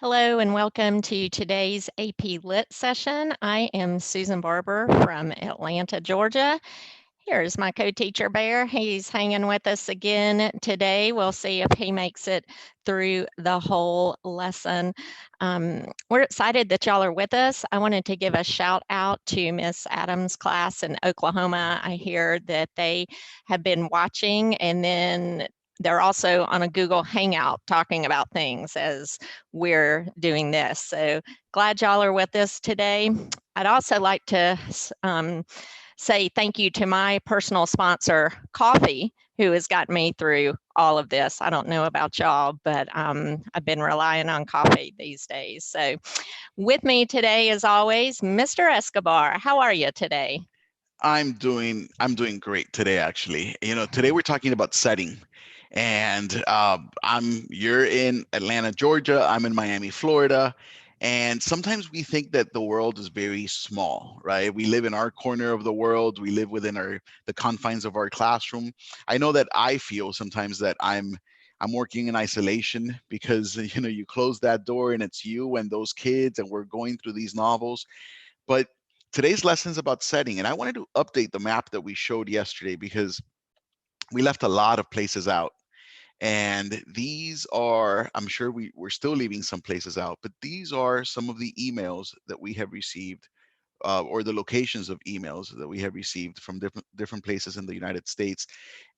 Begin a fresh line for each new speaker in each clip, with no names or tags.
Hello and welcome to today's AP Lit session. I am Susan Barber from Atlanta, Georgia. Here's my co-teacher Bear. He's hanging with us again today. We'll see if he makes it through the whole lesson. We're excited that y'all are with us. I wanted to give a shout out to Miss Adams' class in Oklahoma. I hear that they have been watching, and then they're also on a Google Hangout talking about things as we're doing this. So glad y'all are with us today. I'd also like to say thank you to my personal sponsor, Coffee, who has gotten me through all of this. I don't know about y'all, but I've been relying on coffee these days. So with me today, as always, Mr. Escobar. How are you today?
I'm doing great today, actually. Today we're talking about setting. And you're in Atlanta, Georgia. I'm in Miami, Florida. And sometimes we think that the world is very small, right? We live in our corner of the world. We live within the confines of our classroom. I know that I feel sometimes that I'm working in isolation because you close that door and it's you and those kids and we're going through these novels. But today's lesson is about setting, and I wanted to update the map that we showed yesterday because we left a lot of places out. And these are, I'm sure we're still leaving some places out, but these are some of the emails that we have received, or the locations of emails that we have received from different places in the United States.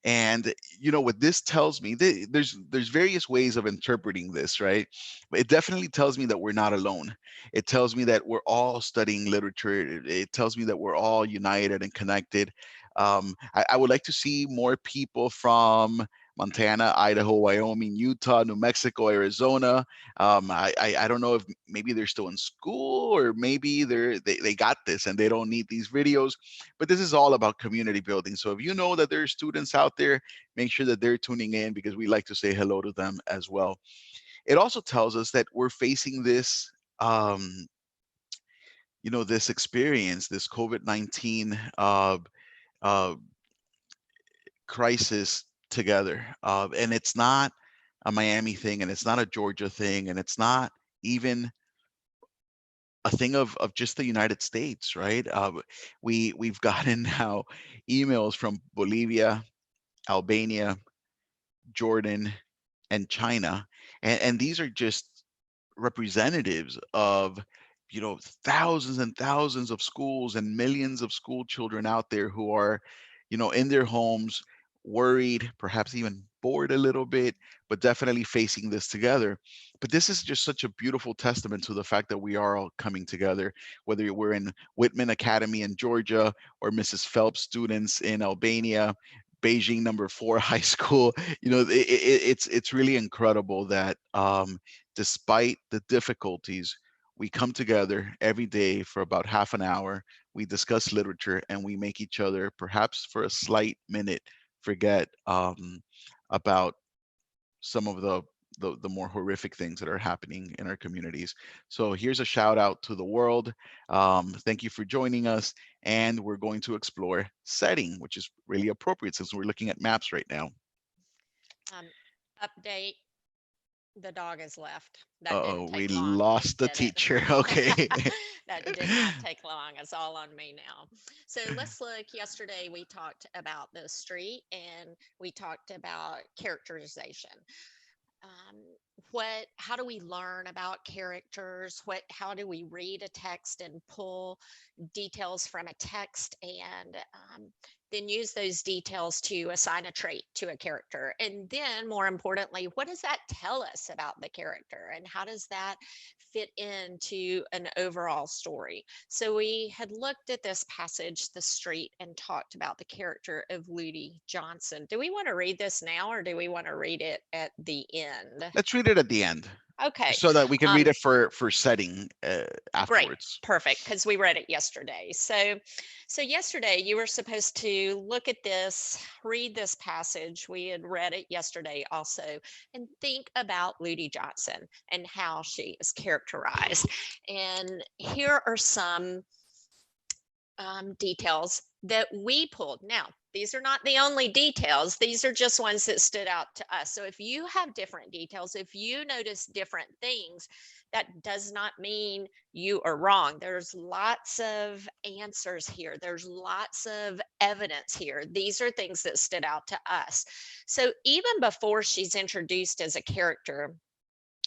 And what this tells me, there's various ways of interpreting this, right? But it definitely tells me that we're not alone. It tells me that we're all studying literature. It tells me that we're all united and connected. I would like to see more people from Montana, Idaho, Wyoming, Utah, New Mexico, Arizona. I don't know if maybe they're still in school, or maybe they got this and they don't need these videos. But this is all about community building. So if you know that there are students out there, make sure that they're tuning in, because we like to say hello to them as well. It also tells us that we're facing this, um, this experience, this COVID-19 uh, crisis together. And it's not a Miami thing, and it's not a Georgia thing, and it's not even a thing of just the United States, right? We've gotten now emails from Bolivia, Albania, Jordan, and China, and these are just representatives of thousands and thousands of schools and millions of school children out there who are in their homes, worried, perhaps even bored a little bit, but definitely facing this together. But this is just such a beautiful testament to the fact that we are all coming together, whether we're in Whitman Academy in Georgia, or Mrs. Phelps students in Albania, Beijing number 4 high school. It's really incredible that, despite the difficulties, we come together every day for about half an hour. We discuss literature, and we make each other, perhaps for a slight minute, forget about some of the more horrific things that are happening in our communities. So here's a shout out to the world. Thank you for joining us. And we're going to explore setting, which is really appropriate since we're looking at maps right now.
Um, Update, the dog is left. That
Uh-oh,
didn't
we
take long,
lost the
did it?
teacher. Okay.
That did not take long. It's all on me now. So let's look. Yesterday we talked about the street and we talked about characterization. um, how do we learn about characters? How do we read a text and pull details from a text, and then use those details to assign a trait to a character? And then, more importantly, what does that tell us about the character, and how does that fit into an overall story? So we had looked at this passage, The Street, and talked about the character of Ludi Johnson. Do we want to read this now, or do we want to read it at the end?
Let's read it at the end
Okay.
so that we can read
Um,
it for setting
Great.
afterwards.
Perfect, because we read it yesterday. So yesterday you were supposed to look at this, read this passage. We had read it yesterday also, and think about Ludi Johnson and how she is characterized. And here are some details that we pulled. Now, these are not the only details. These are just ones that stood out to us. So if you have different details, if you notice different things, that does not mean you are wrong. There's lots of answers here. There's lots of evidence here. These are things that stood out to us. So even before she's introduced as a character,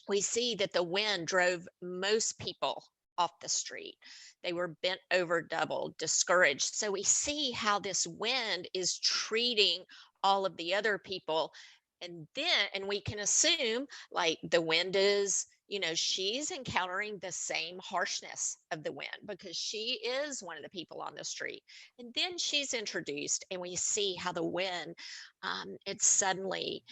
we see that the wind drove most people off the street. They were bent over double, discouraged. So we see how this wind is treating all of the other people. And we can assume like the wind is, she's encountering the same harshness of the wind because she is one of the people on the street. And then she's introduced, and we see how the wind, it suddenly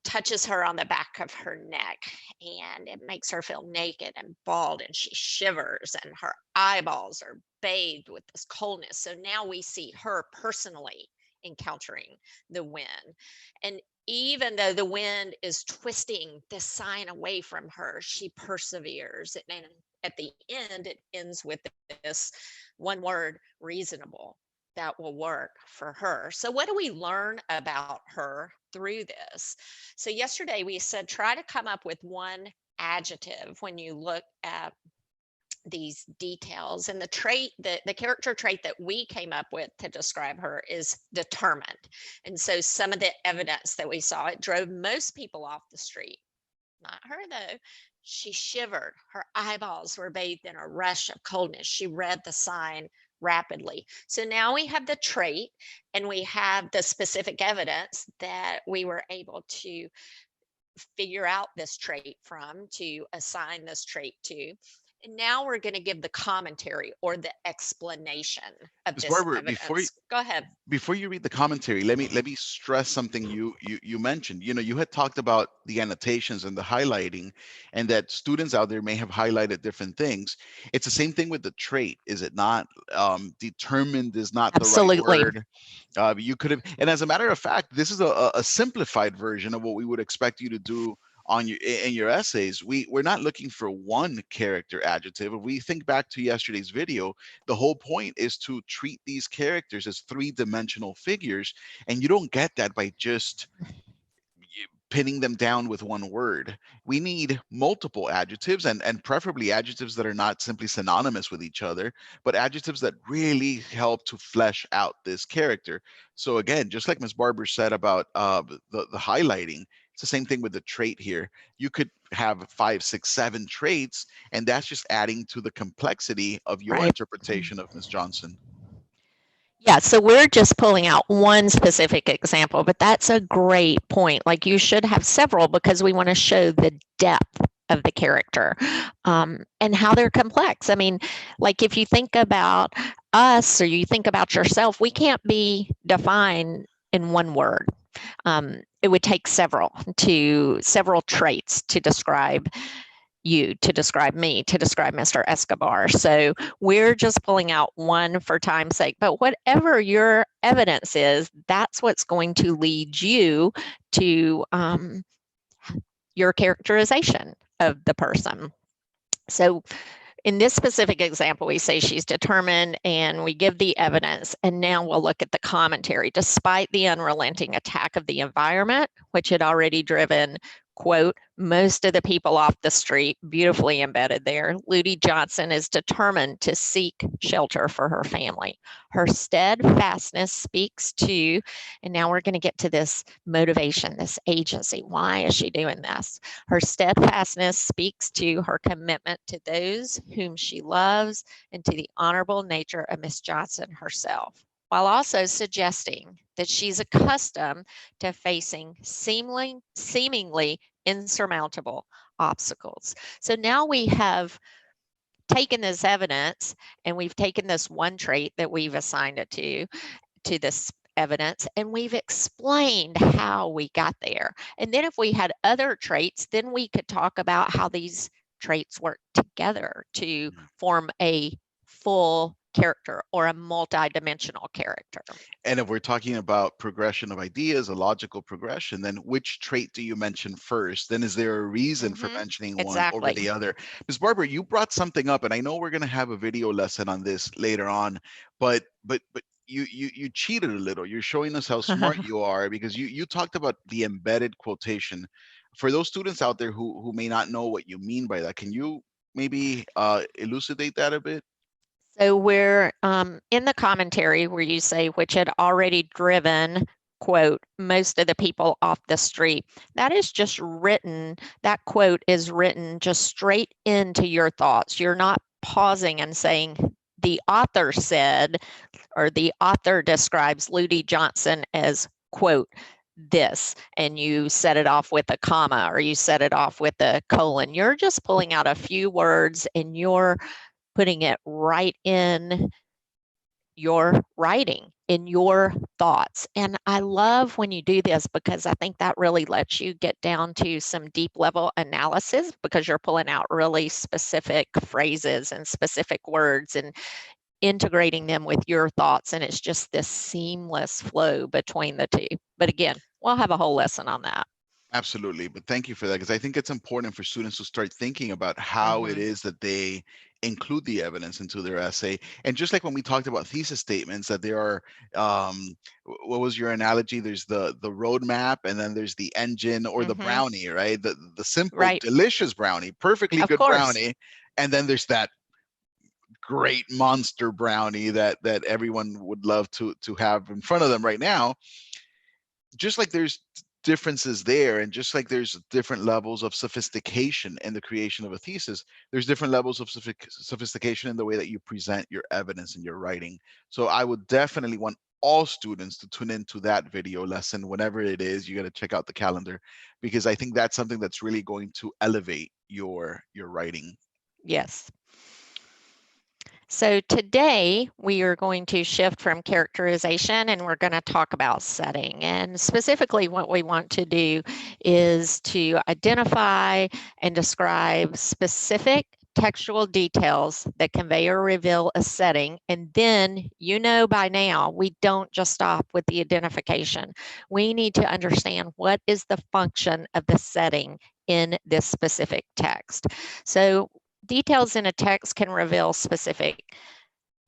touches her on the back of her neck, and it makes her feel naked and bald, and she shivers, and her eyeballs are bathed with this coldness. So now we see her personally encountering the wind. And even though the wind is twisting this sign away from her, she perseveres. And at the end, it ends with this one word, reasonable, that will work for her. So, what do we learn about her through this? So, yesterday we said try to come up with one adjective when you look at these details. And the character trait that we came up with to describe her is determined. And so, some of the evidence that we saw, it drove most people off the street. Not her, though. She shivered. Her eyeballs were bathed in a rush of coldness. She read the sign rapidly. So now we have the trait, and we have the specific evidence that we were able to figure out this trait from, to assign this trait to. And now we're going to give the commentary or the explanation of
Ms.
this
Barber,
evidence. Go ahead.
before you read the commentary, let me stress something you mentioned. You had talked about the annotations and the highlighting, and that students out there may have highlighted different things. It's the same thing with the trait, is it not? Determined is not the right
Absolutely.
word. You could have, and as a matter of fact, this is a simplified version of what we would expect you to do on your in your essays. We're not looking for one character adjective. If we think back to yesterday's video, the whole point is to treat these characters as three-dimensional figures, and you don't get that by just pinning them down with one word. We need multiple adjectives, and preferably adjectives that are not simply synonymous with each other, but adjectives that really help to flesh out this character. So again, just like Ms. Barber said about the highlighting, it's the same thing with the trait here. You could have 5, 6, 7 traits, and that's just adding to the complexity of your
Right.
interpretation of Ms. Johnson.
Yeah, so we're just pulling out one specific example, but that's a great point. Like you should have several because we want to show the depth of the character, and how they're complex. I mean, like if you think about us or you think about yourself, we can't be defined in one word. It would take several traits to describe you, to describe me, to describe Mr. Escobar. So we're just pulling out one for time's sake. But whatever your evidence is, that's what's going to lead you to your characterization of the person. So in this specific example, we say she's determined and we give the evidence, and now we'll look at the commentary. Despite the unrelenting attack of the environment, which had already driven, quote, most of the people off the street, beautifully embedded there, Ludi Johnson is determined to seek shelter for her family. Her steadfastness speaks to, and now we're going to get to this motivation, this agency. Why is she doing this? Her steadfastness speaks to her commitment to those whom she loves and to the honorable nature of Miss Johnson herself, while also suggesting that she's accustomed to facing seemingly insurmountable obstacles. So now we have taken this evidence, and we've taken this one trait that we've assigned it to this evidence, and we've explained how we got there. And then if we had other traits, then we could talk about how these traits work together to form a full character or a multi-dimensional character.
And if we're talking about progression of ideas, a logical progression, then which trait do you mention first? Then is there a reason for mentioning one over the other? Ms. Barber, you brought something up, and I know we're going to have a video lesson on this later on, but you cheated a little. You're showing us how smart you are, because you talked about the embedded quotation. For those students out there who may not know what you mean by that, can you maybe elucidate that a bit?
So we're in the commentary where you say, which had already driven, quote, most of the people off the street. That is just written, that quote is written just straight into your thoughts. You're not pausing and saying, the author said, or the author describes Ludi Johnson as, quote, this, and you set it off with a comma or you set it off with a colon. You're just pulling out a few words and you're putting it right in your writing, in your thoughts. And I love when you do this because I think that really lets you get down to some deep level analysis because you're pulling out really specific phrases and specific words and integrating them with your thoughts. And it's just this seamless flow between the two. But again, we'll have a whole lesson on that.
Absolutely. But thank you for that, because I think it's important for students to start thinking about how it
Mm-hmm.
is that they include the evidence into their essay. And just like when we talked about thesis statements, that there are, what was your analogy? There's the roadmap, and then there's the engine or the
Mm-hmm.
brownie, right? The simple,
Right.
delicious brownie, perfectly
Of
good
course.
brownie. And then there's that great monster brownie that everyone would love to have in front of them right now. Just like there's differences there, and just like there's different levels of sophistication in the creation of a thesis, there's different levels of sophistication in the way that you present your evidence in your writing. So I would definitely want all students to tune into that video lesson whenever it is. You got to check out the calendar, because I think that's something that's really going to elevate your writing.
Yes. So today we are going to shift from characterization and we're going to talk about setting. And specifically, what we want to do is to identify and describe specific textual details that convey or reveal a setting. And then, you know, by now, we don't just stop with the identification. We need to understand what is the function of the setting in this specific text. So details in a text can reveal specific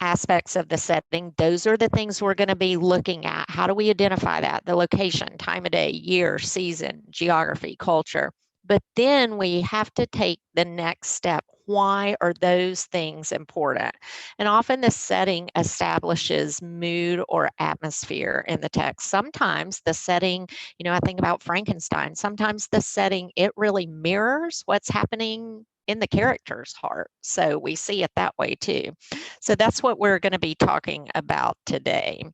aspects of the setting. Those are the things we're going to be looking at. How do we identify that? The location, time of day, year, season, geography, culture. But then we have to take the next step. Why are those things important? And often the setting establishes mood or atmosphere in the text. Sometimes the setting, you know, I think about Frankenstein, sometimes the setting, it really mirrors what's happening in the character's heart. So we see it that way too. So that's what we're going to be talking about today.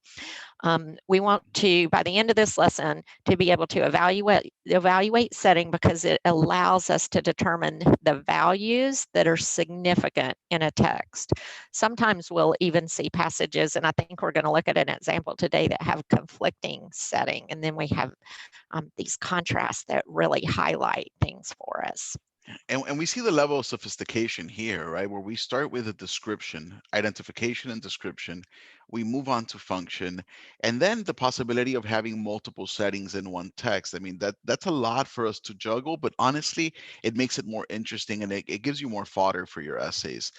We want to, by the end of this lesson, to be able to evaluate setting because it allows us to determine the values that are significant in a text. Sometimes we'll even see passages, and I think we're going to look at an example today that have conflicting setting, and then we have these contrasts that really highlight things for us.
And we see the level of sophistication here, right? Where we start with a description, identification and description, we move on to function, and then the possibility of having multiple settings in one text. I mean, that's a lot for us to juggle, but honestly, it makes it more interesting, and it gives you more fodder for your essays.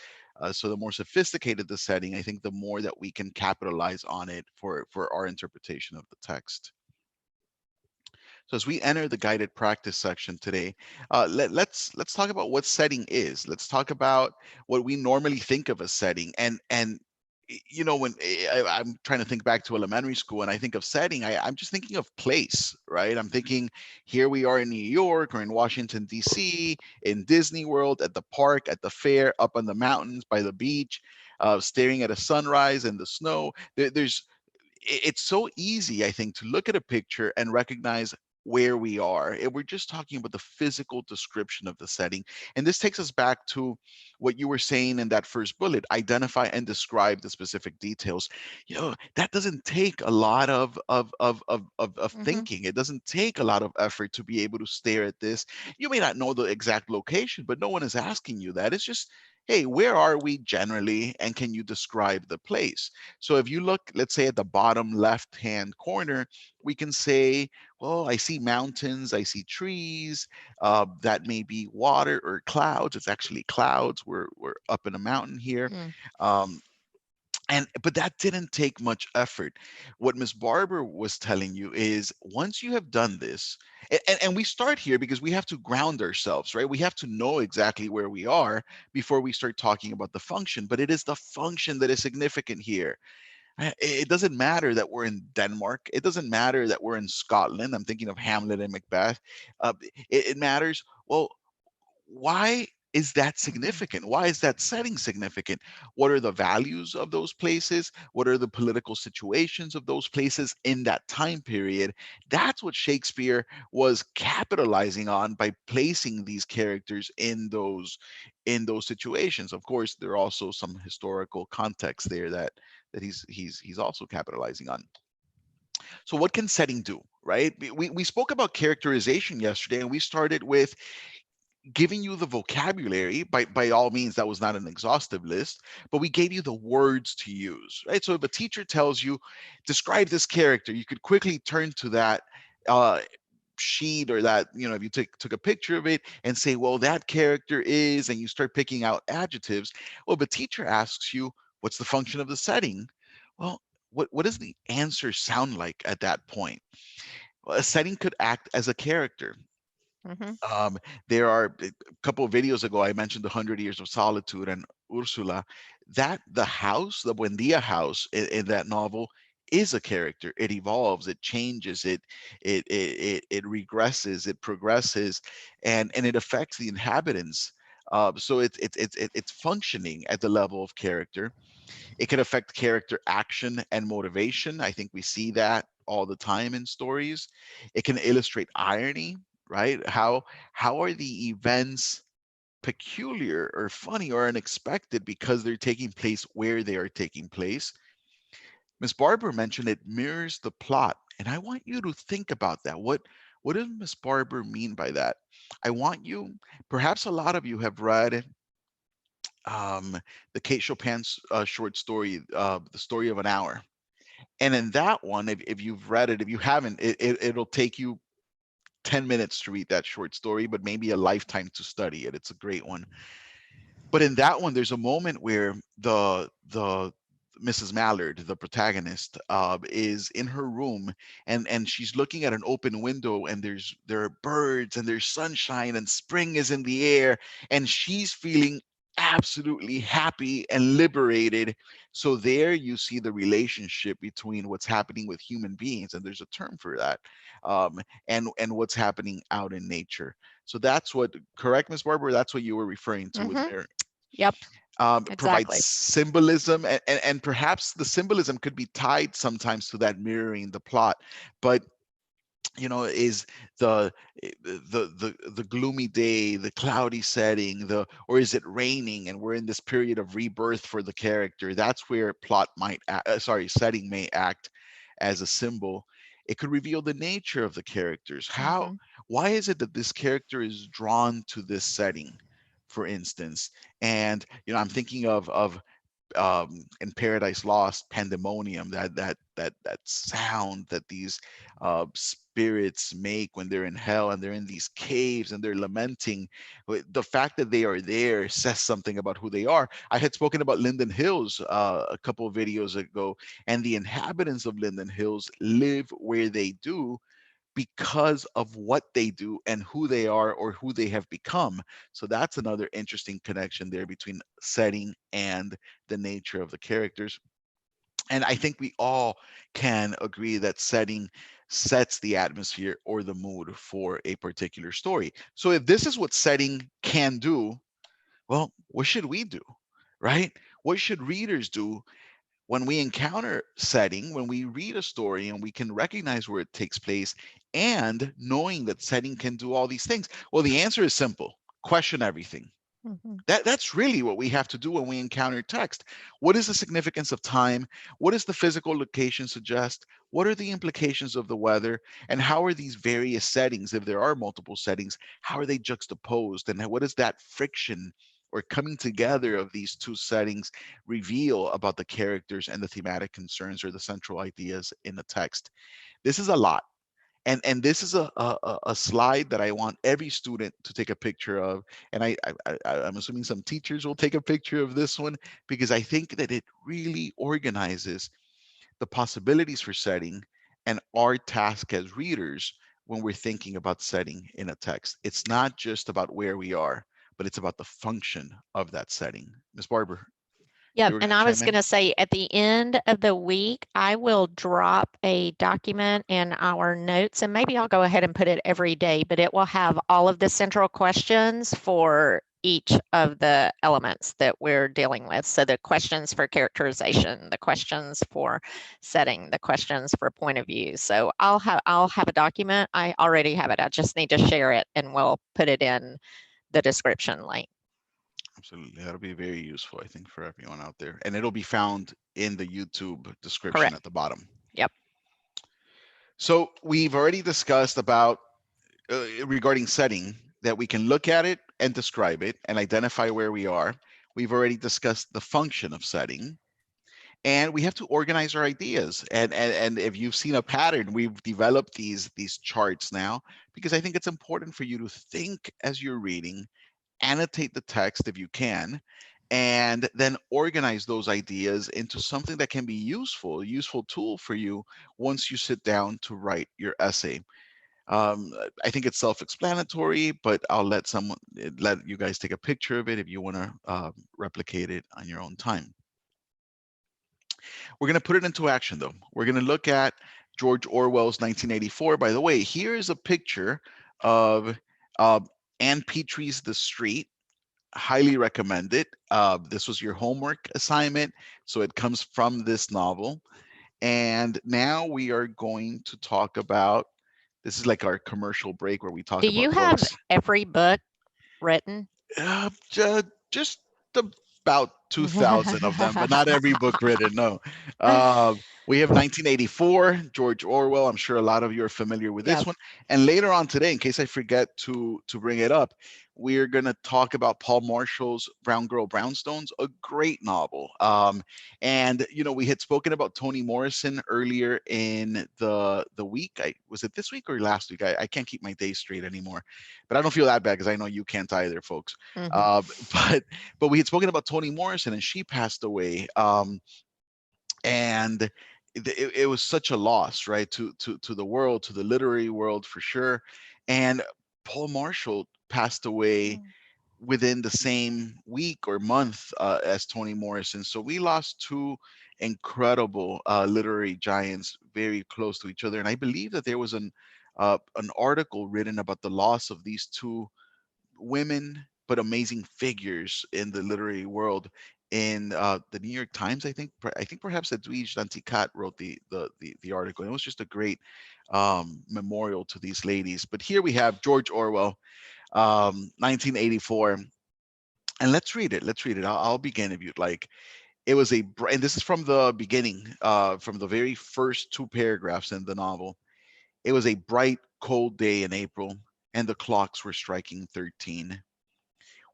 So the more sophisticated the setting, I think the more that we can capitalize on it for our interpretation of the text. So as we enter the guided practice section today, let's talk about what setting is. Let's talk about what we normally think of as setting. And you know, when I'm trying to think back to elementary school and I think of setting, I'm just thinking of place, right? I'm thinking here we are in New York or in Washington D.C., in Disney World, at the park, at the fair, up on the mountains, by the beach, staring at a sunrise and the snow. There's it's so easy, I think, to look at a picture and recognize where we are. And we're just talking about the physical description of the setting. And this takes us back to what you were saying in that first bullet: identify and describe the specific details. You know, that doesn't take a lot of
Mm-hmm.
thinking. It doesn't take a lot of effort to be able to stare at this. You may not know the exact location, but no one is asking you that. It's just, hey, where are we generally? And can you describe the place? So if you look, let's say at the bottom left-hand corner, we can say, well, I see mountains, I see trees, that may be water or clouds. It's actually clouds. We're up in a mountain here.
Mm.
Um, And but that didn't take much effort. What Miss Barber was telling you is once you have done this, and we start here because we have to ground ourselves, right? We have to know exactly where we are before we start talking about the function. But it is the function that is significant here. It doesn't matter that we're in Denmark. It doesn't matter that we're in Scotland. I'm thinking of Hamlet and Macbeth. It matters. Well, why is that
Mhm.
significant? Why is that setting significant? What are the values of those places? What are the political situations of those places in that time period? That's what Shakespeare was capitalizing on by placing these characters in those situations. Of course, there are also some historical context there that he's also capitalizing on. So what can setting do, right? We spoke about characterization yesterday, and we started with giving you the vocabulary. By all means, that was not an exhaustive list, but we gave you the words to use, right? So if a teacher tells you describe this character, you could quickly turn to that uh, sheet, or that, if you took a picture of it and say, well, that character is, and you start picking out adjectives. Well, if a teacher asks you what's the function of the setting, well, what does the answer sound like at that point? Well, a setting could act as a character.
Mhm.
Um, there are a couple of videos ago, I mentioned the Hundred Years of Solitude and Ursula. That the house, the Buendia house in that novel, is a character. It evolves, it changes, it regresses, it progresses, and it affects the inhabitants. So it's functioning at the level of character. It can affect character action and motivation. I think we see that all the time in stories. It can illustrate irony, right? How are the events peculiar or funny or unexpected because they're taking place where they are taking place? Miss Barber mentioned it mirrors the plot, and I want you to think about that. What does Miss Barber mean by that? I want you, perhaps a lot of you have read the Kate Chopin's short story, The Story of an Hour. And in that one, if you've read it, if you haven't, it'll take you 10 minutes to read that short story, but maybe a lifetime to study it. It's a great one. But in that one, there's a moment where the Mrs. Mallard, the protagonist, is in her room, and she's looking at an open window, and there are birds and there's sunshine and spring is in the air, and she's feeling absolutely happy and liberated. So there you see the relationship between what's happening with human beings, and there's a term for that, and what's happening out in nature. So that's what, correct, Miss Barber? That's what you were referring to with
Mhm.
mirror.
Yep,
Provides
exactly.
symbolism, and perhaps the symbolism could be tied sometimes to that mirroring the plot. But is the gloomy day, the cloudy setting, the or is it raining and we're in this period of rebirth for the character? That's where plot might setting may act as a symbol. It could reveal the nature of the characters.
Mhm.
Why is it that this character is drawn to this setting, for instance? And I'm thinking of in Paradise Lost, pandemonium, that sound that these spirits make when they're in hell and they're in these caves and they're lamenting. The fact that they are there says something about who they are. I had spoken about Linden Hills a couple of videos ago, and the inhabitants of Linden Hills live where they do because of what they do and who they are or who they have become. So that's another interesting connection there between setting and the nature of the characters. And I think we all can agree that setting sets the atmosphere or the mood for a particular story. So if this is what setting can do, well, what should we do? Right? What should readers do when we encounter setting, when we read a story and we can recognize where it takes place, and knowing that setting can do all these things? Well, the answer is simple: question everything.
Mhm.
That's really what we have to do when we encounter text. What is the significance of time? What does the physical location suggest? What are the implications of the weather? And how are these various settings, if there are multiple settings, how are they juxtaposed? And what does that friction or coming together of these two settings reveal about the characters and the thematic concerns or the central ideas in the text? This is a lot. And this is a slide that I want every student to take a picture of. And I'm assuming some teachers will take a picture of this one, because I think that it really organizes the possibilities for setting and our task as readers when we're thinking about setting in a text. It's not just about where we are, but it's about the function of that setting. Ms. Barber,
Yep,
you were going
and
to
I was
chime
going
in?
to say at the end of the week, I will drop a document in our notes, and maybe I'll go ahead and put it every day, but it will have all of the central questions for each of the elements that we're dealing with. So the questions for characterization, the questions for setting, the questions for point of view. So I'll have a document. I already have it. I just need to share it, and we'll put it in the description link.
Absolutely. That'll be very useful, I think, for everyone out there. And it'll be found in the YouTube description
Correct.
at the bottom.
Yep.
So we've already discussed about regarding setting, that we can look at it and describe it and identify where we are. We've already discussed the function of setting, and we have to organize our ideas. And if you've seen a pattern, we've developed these charts now, because I think it's important for you to think as you're reading, annotate the text if you can, and then organize those ideas into something that can be useful, a useful tool for you once you sit down to write your essay. I think it's self-explanatory, but I'll let you guys take a picture of it if you want to replicate it on your own time. We're going to put it into action, though. We're going to look at George Orwell's 1984. By the way, here is a picture of uh, Anne Petry's The Street. Highly recommend it. This was your homework assignment, so it comes from this novel. And now we are going to talk about, this is like our commercial break where we
Do
talk
you
about
have
books.
every book written?
Just about 2,000 of them, but not every book written. No. Uh, we have 1984, George Orwell. I'm sure a lot of you are familiar with this
Yep.
one. And later on today, in case I forget to bring it up, we're going to talk about Paul Marshall's Brown Girl Brownstones, a great novel. And we had spoken about Toni Morrison earlier in the week. Was it this week or last week? I can't keep my days straight anymore, but I don't feel that bad because I know you can't either, folks.
Mhm.
Uh, but we had spoken about Toni Morrison, and she passed away. And it was such a loss, right, to the world, to the literary world, for sure. And Paul Marshall passed away
Mm.
within the same week or month as Toni Morrison. So we lost two incredible literary giants very close to each other. And I believe that there was an article written about the loss of these two women but amazing figures in the literary world in the New York Times. I think perhaps Edwige Danticat wrote the article. It was just a great memorial to these ladies. But here we have George Orwell, 1984, and let's read it. Let's read it. I'll begin if you'd like. It was and this is from the beginning, from the very first two paragraphs in the novel. It was a bright, cold day in April, and the clocks were striking 13.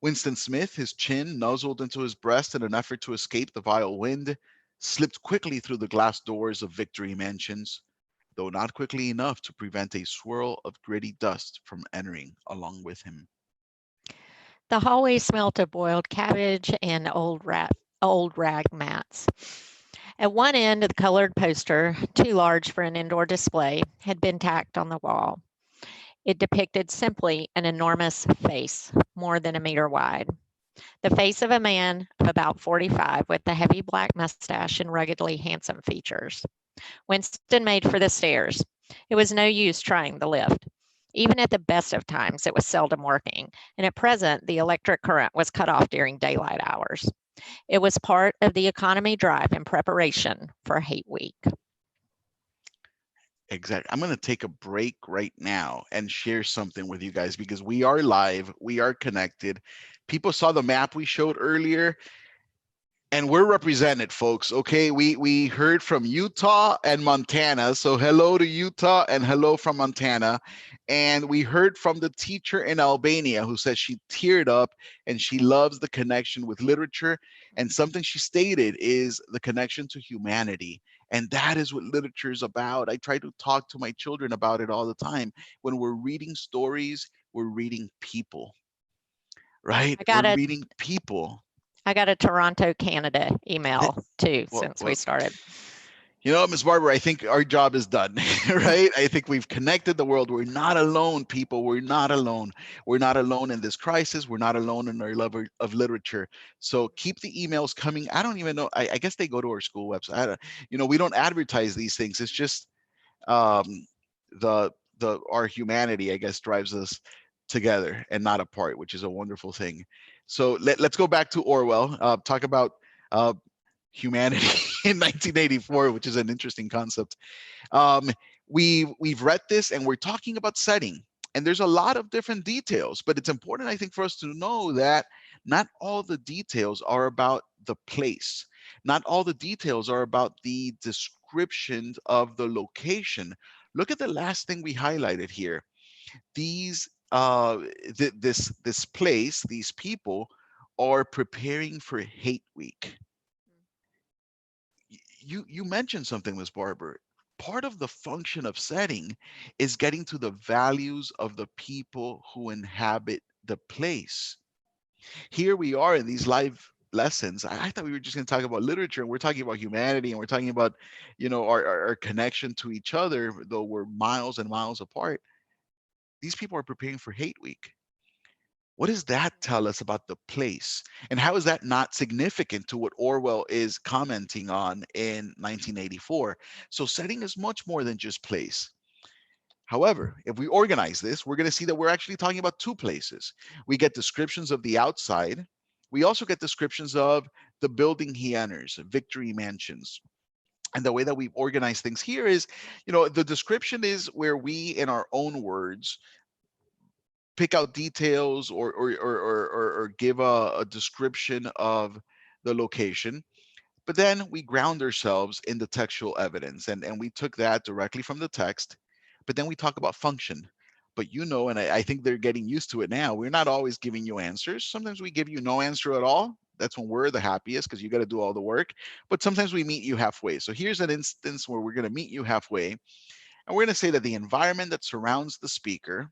Winston Smith, his chin nuzzled into his breast in an effort to escape the vile wind, slipped quickly through the glass doors of Victory Mansions, though not quickly enough to prevent a swirl of gritty dust from entering along with him.
The hallway smelt of boiled cabbage and old rag mats. At one end, the colored poster, too large for an indoor display, had been tacked on the wall. It depicted simply an enormous face, more than a meter wide. The face of a man of about 45 with a heavy black mustache and ruggedly handsome features. Winston made for the stairs. It was no use trying the lift. Even at the best of times, it was seldom working, and at present, the electric current was cut off during daylight hours. It was part of the economy drive in preparation for Hate Week.
Exactly. I'm going to take a break right now and share something with you guys, because we are live, we are connected. People saw the map we showed earlier, and we're represented, folks. Okay, we heard from Utah and Montana, so hello to Utah and hello from Montana. And we heard from the teacher in Albania who said she teared up and she loves the connection with literature, and something she stated is the connection to humanity. And that is what literature is about. I try to talk to my children about it all the time. When we're reading stories, we're reading people, right?
I
We're
got a
reading people.
I got a Toronto, Canada email too
Well,
since we
well,
started.
you know, Ms. Barber, I think our job is done, right? I think we've connected the world. We're not alone, people. We're not alone. We're not alone in this crisis. We're not alone in our love of literature. So keep the emails coming. I don't even know. I guess they go to our school website. You know, we don't advertise these things. It's just um, our humanity, I guess, drives us together and not apart, which is a wonderful thing. So let's go back to Orwell. Talk about uh, humanity in 1984, which is an interesting concept. Um, we've read this and we're talking about setting, and there's a lot of different details, but it's important, I think, for us to know that not all the details are about the place. Not all the details are about the descriptions of the location. Look at the last thing we highlighted here. These this place, these people are preparing for hate week. You mentioned something, Ms. Barber. Part of the function of setting is getting to the values of the people who inhabit the place. Here we are in these live lessons. I thought we were just going to talk about literature, and we're talking about humanity, and we're talking about, you know, our connection to each other, though we're miles and miles apart. These people are preparing for hate week. What does that tell us about the place? And how is that not significant to what Orwell is commenting on in 1984? So setting is much more than just place. However, if we organize this, we're going to see that we're actually talking about two places. We get descriptions of the outside. We also get descriptions of the building he enters, Victory Mansions. And the way that we've organized things here is, you know, the description is where we, in our own words, pick out details or give a description of the location. But then we ground ourselves in the textual evidence, and we took that directly from the text. But then we talk about function. But you know, and I think they're getting used to it now, we're not always giving you answers. Sometimes we give you no answer at all. That's when we're the happiest because you got to do all the work. But sometimes we meet you halfway. So here's an instance where we're going to meet you halfway. And we're going to say that the environment that surrounds the speaker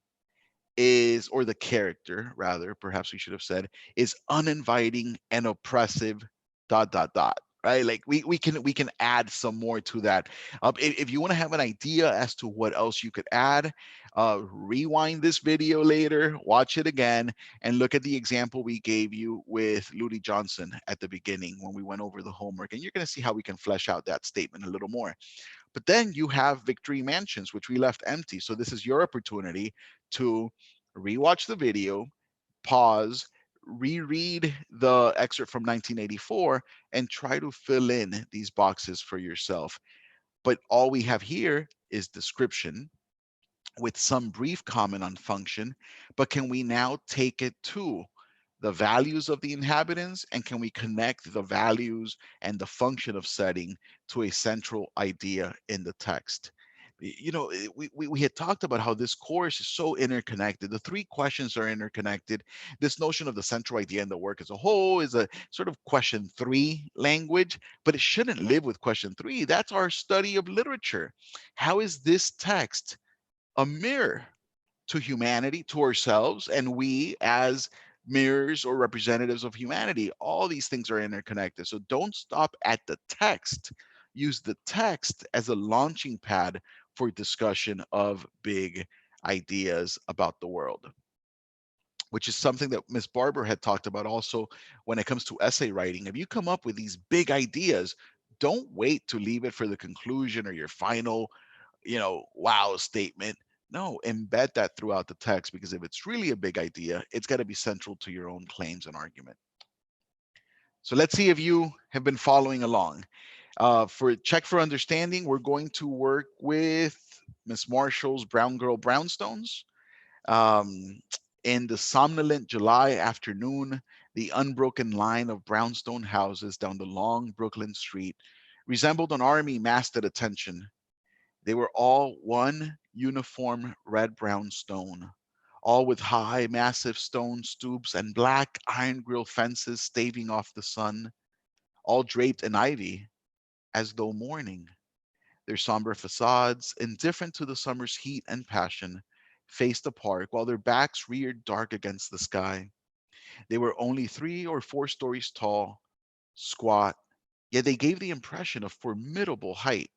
is, or the character rather, perhaps we should have said, is uninviting and oppressive, dot dot dot. Right, like we can add some more to that. If you want to have an idea as to what else you could add, rewind this video later, watch it again, and look at the example we gave you with Ludi Johnson at the beginning when we went over the homework, and you're going to see how we can flesh out that statement a little more. But then you have Victory Mansions, which we left empty. So this is your opportunity to rewatch the video, pause, reread the excerpt from 1984, and try to fill in these boxes for yourself. But all we have here is description with some brief comment on function, but can we now take it to the values of the inhabitants, and can we connect the values and the function of setting to a central idea in the text? You know, we had talked about how this course is so interconnected. The three questions are interconnected. This notion of the central idea in the work as a whole is a sort of question three language, but it shouldn't live with question three. That's our study of literature. How is this text a mirror to humanity, to ourselves, and we as mirrors or representatives of humanity? All these things are interconnected. So don't stop at the text. Use the text as a launching pad for discussion of big ideas about the world, which is something that Miss Barber had talked about also when it comes to essay writing. If you come up with these big ideas, don't wait to leave it for the conclusion or your final, you know, wow statement. No, embed that throughout the text, because if it's really a big idea, it's got to be central to your own claims and argument. So let's see if you have been following along. For check for understanding, we're going to work with Miss Marshall's Brown Girl Brownstones. Um, in the somnolent July afternoon, the unbroken line of brownstone houses down the long Brooklyn street resembled an army massed at attention. They were all one uniform red-brown stone, all with high, massive stone stoops and black iron grill fences staving off the sun, all draped in ivy as though mourning. Their somber facades, indifferent to the summer's heat and passion, faced the park while their backs reared dark against the sky. They were only 3 or 4 stories tall, squat, yet they gave the impression of formidable height.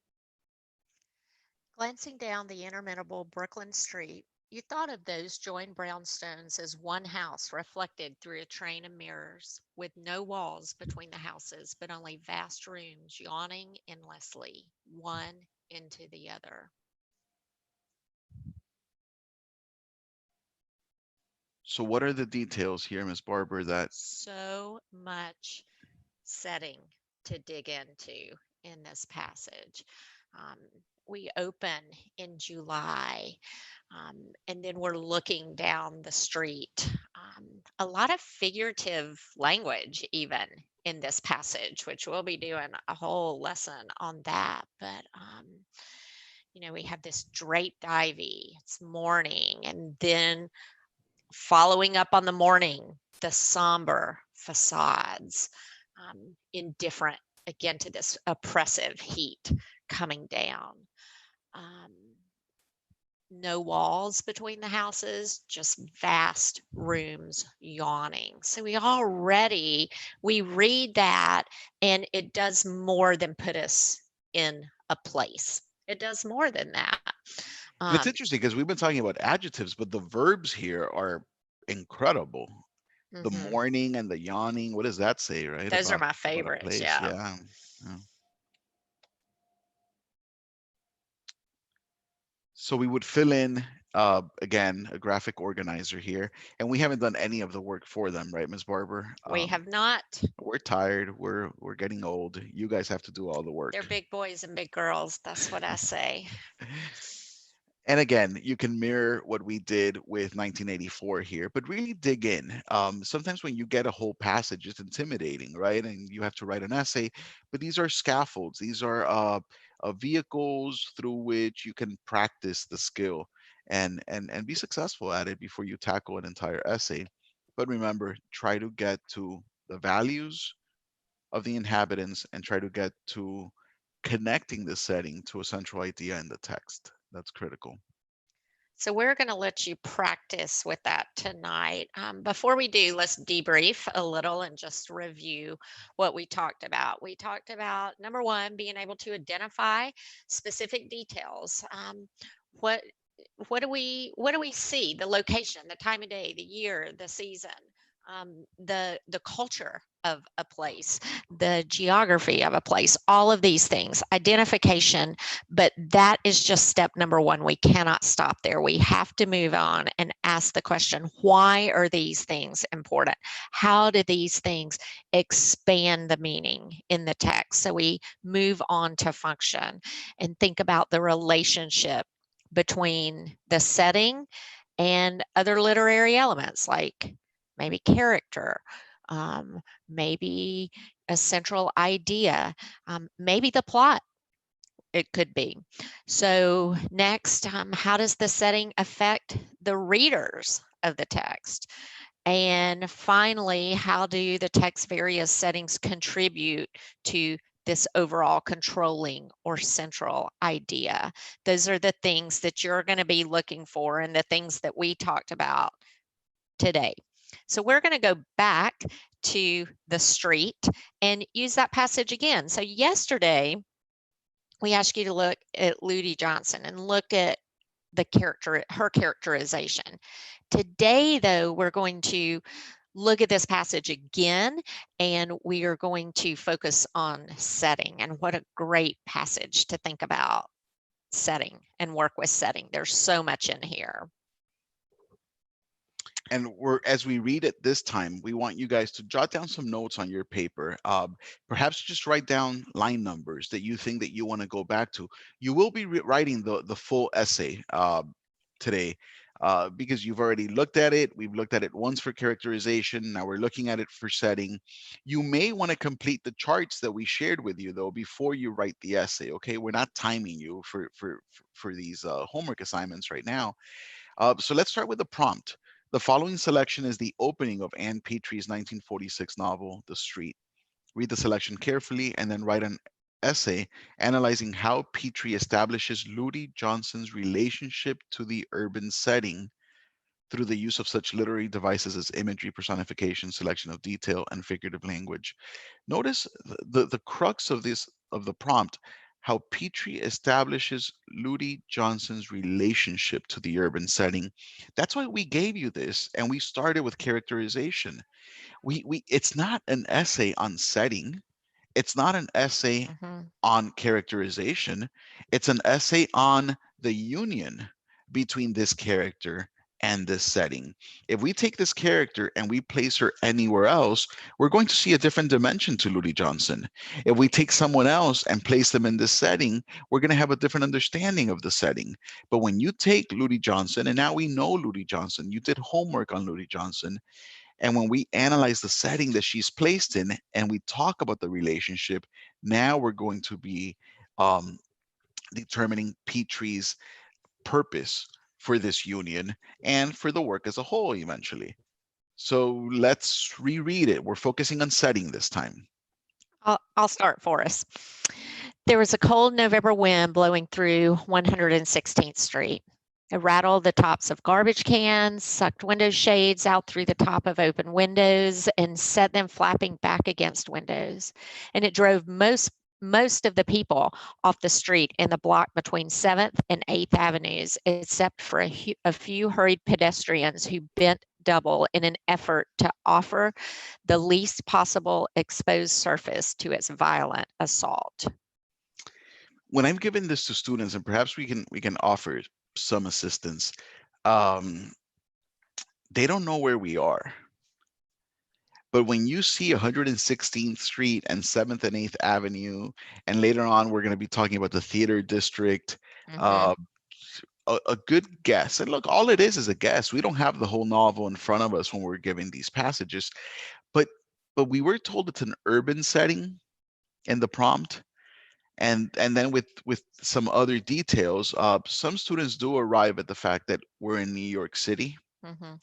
Glancing down the interminable Brooklyn street, you thought of those joined brownstones as one house reflected through a train of mirrors, with no walls between the houses, but only vast rooms yawning endlessly, one into the other.
So, what are the details here, Miss Barber, that
So much setting to dig into in this passage. Um, we open in July, and then we're looking down the street. A lot of figurative language, even in this passage, which we'll be doing a whole lesson on that. But we have this draped ivy, it's morning, and then following up on the morning, the somber facades, indifferent again to this oppressive heat coming down. Um, no walls between the houses, just vast rooms yawning. So we read that, and it does more than put us in a place. It does more than that.
and it's
Um,
interesting because we've been talking about adjectives, but the verbs here are incredible. The
mhm.
morning and the yawning, what does that say, right?
Those are my
About a
favorites.
place.
Yeah.
Yeah. Yeah. So we would fill in again a graphic organizer here, and we haven't done any of the work for them, right, Ms. Barber?
We have not.
We're tired. We're getting old. You guys have to do all the
They're
work.
big boys and big girls. That's what I say.
And again, you can mirror what we did with 1984 here, but really dig in. Sometimes when you get a whole passage, it's intimidating, right? And you have to write an essay, but these are scaffolds. These are vehicles through which you can practice the skill and be successful at it before you tackle an entire essay. But remember, try to get to the values of the inhabitants and try to get to connecting the setting to a central idea in the text. That's critical.
So we're going to let you practice with that tonight. Before we do, let's debrief a little and just review what we talked about. We talked about number one, being able to identify specific details. What what do we see? The location, the time of day, the year, the season, the culture of a place, the geography of a place, all of these things, identification. But that is just step number one. We cannot stop there. We have to move on and ask the question, why are these things important? How do these things expand the meaning in the text? So we move on to function and think about the relationship between the setting and other literary elements like maybe character, um, maybe a central idea, maybe the plot. It could be. So, next, how does the setting affect the readers of the text? And finally, how do the text various settings contribute to this overall controlling or central idea? Those are the things that you're going to be looking for and the things that we talked about today. So we're going to go back to the street and use that passage again. So yesterday, we asked you to look at Ludi Johnson and look at her characterization. Today, though, we're going to look at this passage again, and we are going to focus on setting. And what a great passage to think about setting and work with setting. There's so much in here.
And we're as we read it this time, we want you guys to jot down some notes on your paper. Perhaps just write down line numbers that you think that you want to go back to. You will be writing the full essay today. Because you've already looked at it. We've looked at it once for characterization. Now we're looking at it for setting. You may want to complete the charts that we shared with you, though, before you write the essay. Okay, we're not timing you for these homework assignments right now. So let's start with the prompt. The following selection is the opening of Anne Petrie's 1946 novel, The Street. Read the selection carefully and then write an essay analyzing how Petrie establishes Ludi Johnson's relationship to the urban setting through the use of such literary devices as imagery, personification, selection of detail, and figurative language. Notice the crux of the prompt, how Petrie establishes Ludi Johnson's relationship to the urban setting. That's why we gave you this, and we started with characterization. We It's not an essay on setting. It's not an essay
Mhm.
on characterization. It's an essay on the union between this character and this setting. If we take this character and we place her anywhere else, we're going to see a different dimension to Ludi Johnson. If we take someone else and place them in this setting, we're going to have a different understanding of the setting. But when you take Ludi Johnson, and now we know Ludi Johnson, you did homework on Ludi Johnson, and when we analyze the setting that she's placed in and we talk about the relationship, now we're going to be um, determining Petrie's purpose for this union and for the work as a whole eventually. So let's reread it. We're focusing on setting this time.
I'll start for us. There was a cold November wind blowing through 116th Street. It rattled the tops of garbage cans, sucked window shades out through the top of open windows, and set them flapping back against windows. And it drove most of the people off the street in the block between 7th and 8th Avenues, except for a few hurried pedestrians who bent double in an effort to offer the least possible exposed surface to its violent assault.
When I've given this to students, and perhaps we can offer some assistance, um, they don't know where we are. But when you see 116th Street and 7th and 8th Avenue, and later on we're going to be talking about the theater district,
Mm-hmm.
uh, a good guess. And look, all it is a guess. We don't have the whole novel in front of us when we're giving these passages, but we were told it's an urban setting in the prompt, and then with some other details. Some students do arrive at the fact that we're in New York City.
Mm-hmm.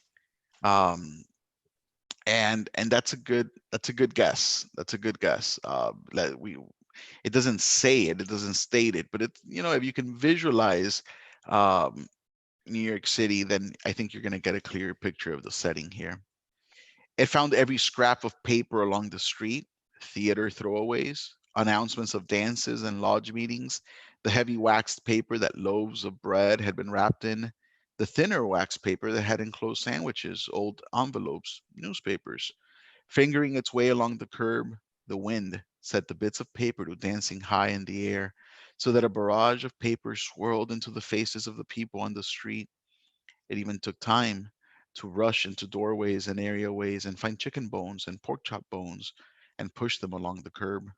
Um, and that's a good guess. That's a good guess. It doesn't say it, it doesn't state it, but it, if you can visualize um, New York City, then I think you're going to get a clear picture of the setting here. It found every scrap of paper along the street, theater throwaways, announcements of dances and lodge meetings, the heavy waxed paper that loaves of bread had been wrapped in, the thinner waxed paper that had enclosed sandwiches, old envelopes, newspapers. Fingering its way along the curb, the wind set the bits of paper to dancing high in the air, so that a barrage of paper swirled into the faces of the people on the street. It even took time to rush into doorways and areaways and find chicken bones and pork chop bones and push them along the curb.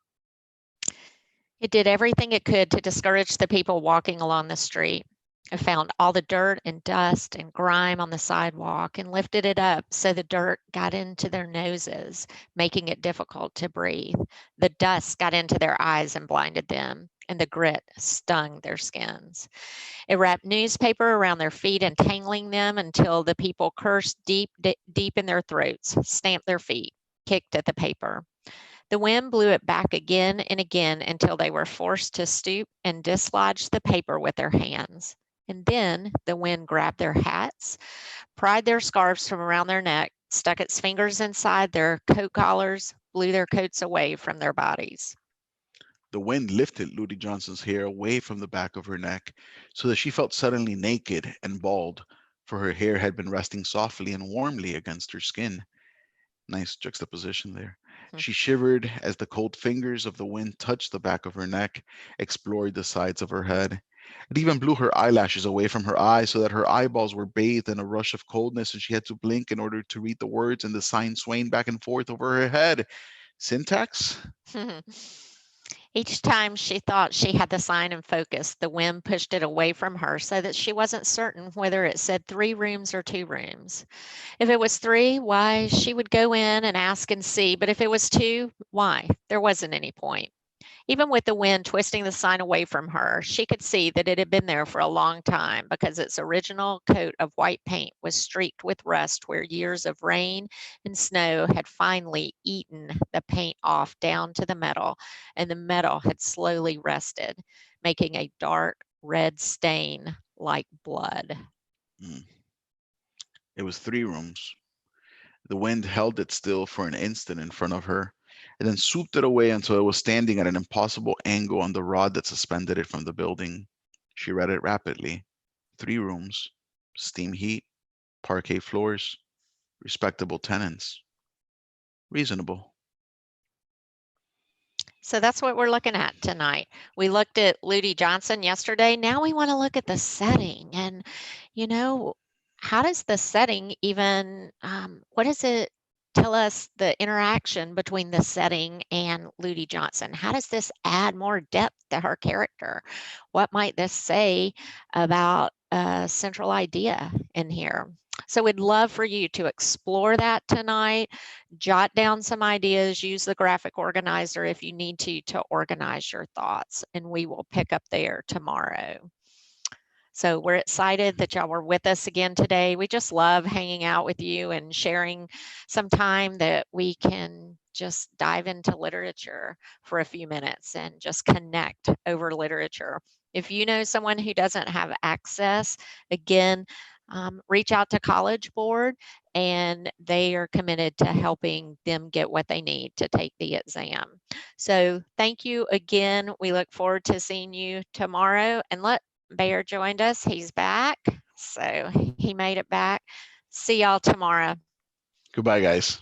It did everything it could to discourage the people walking along the street. It found all the dirt and dust and grime on the sidewalk and lifted it up so the dirt got into their noses, making it difficult to breathe. The dust got into their eyes and blinded them, and the grit stung their skins. It wrapped newspaper around their feet, entangling them until the people cursed deep in their throats, stamped their feet, kicked at the paper. The wind blew it back again and again until they were forced to stoop and dislodge the paper with their hands. And then the wind grabbed their hats, pried their scarves from around their neck, stuck its fingers inside their coat collars, blew their coats away from their bodies.
The wind lifted Ludi Johnson's hair away from the back of her neck so that she felt suddenly naked and bald, for her hair had been resting softly and warmly against her skin. Nice juxtaposition there.
Hmm.
She shivered as the cold fingers of the wind touched the back of her neck, explored the sides of her head. It even blew her eyelashes away from her eyes so that her eyeballs were bathed in a rush of coldness and she had to blink in order to read the words and the signs swaying back and forth over her head. Syntax?
Each time she thought she had the sign in focus, the wind pushed it away from her so that she wasn't certain whether it said 3 rooms or 2 rooms. If it was 3, why, she would go in and ask and see, but if it was 2, why? There wasn't any point.
Even with the wind twisting the sign away from her, she could see that it had been there for a long time because its original coat of white paint was streaked with rust where years of rain and snow had finally eaten the paint off down to the metal, and the metal had slowly rusted, making a dark red stain like blood.
Mm. It was 3 rooms. The wind held it still for an instant in front of her, and then swooped it away until it was standing at an impossible angle on the rod that suspended it from the building. She read it rapidly. 3 rooms, steam heat, parquet floors, respectable tenants. Reasonable.
So that's what we're looking at tonight. We looked at Ludi Johnson yesterday. Now we want to look at the setting. And, you know, how does the setting even, what does it tell us the interaction between the setting and Ludi Johnson? How does this add more depth to her character? What might this say about a central idea in here? So we'd love for you to explore that tonight, jot down some ideas, use the graphic organizer if you need to organize your thoughts, and we will pick up there tomorrow. So we're excited that y'all were with us again today. We just love hanging out with you and sharing some time that we can just dive into literature for a few minutes and just connect over literature. If you know someone who doesn't have access, again, reach out to College Board, and they are committed to helping them get what they need to take the exam. So thank you again. We look forward to seeing you tomorrow. And Bear joined us. He's back. So he made it back. See y'all tomorrow.
Goodbye, guys.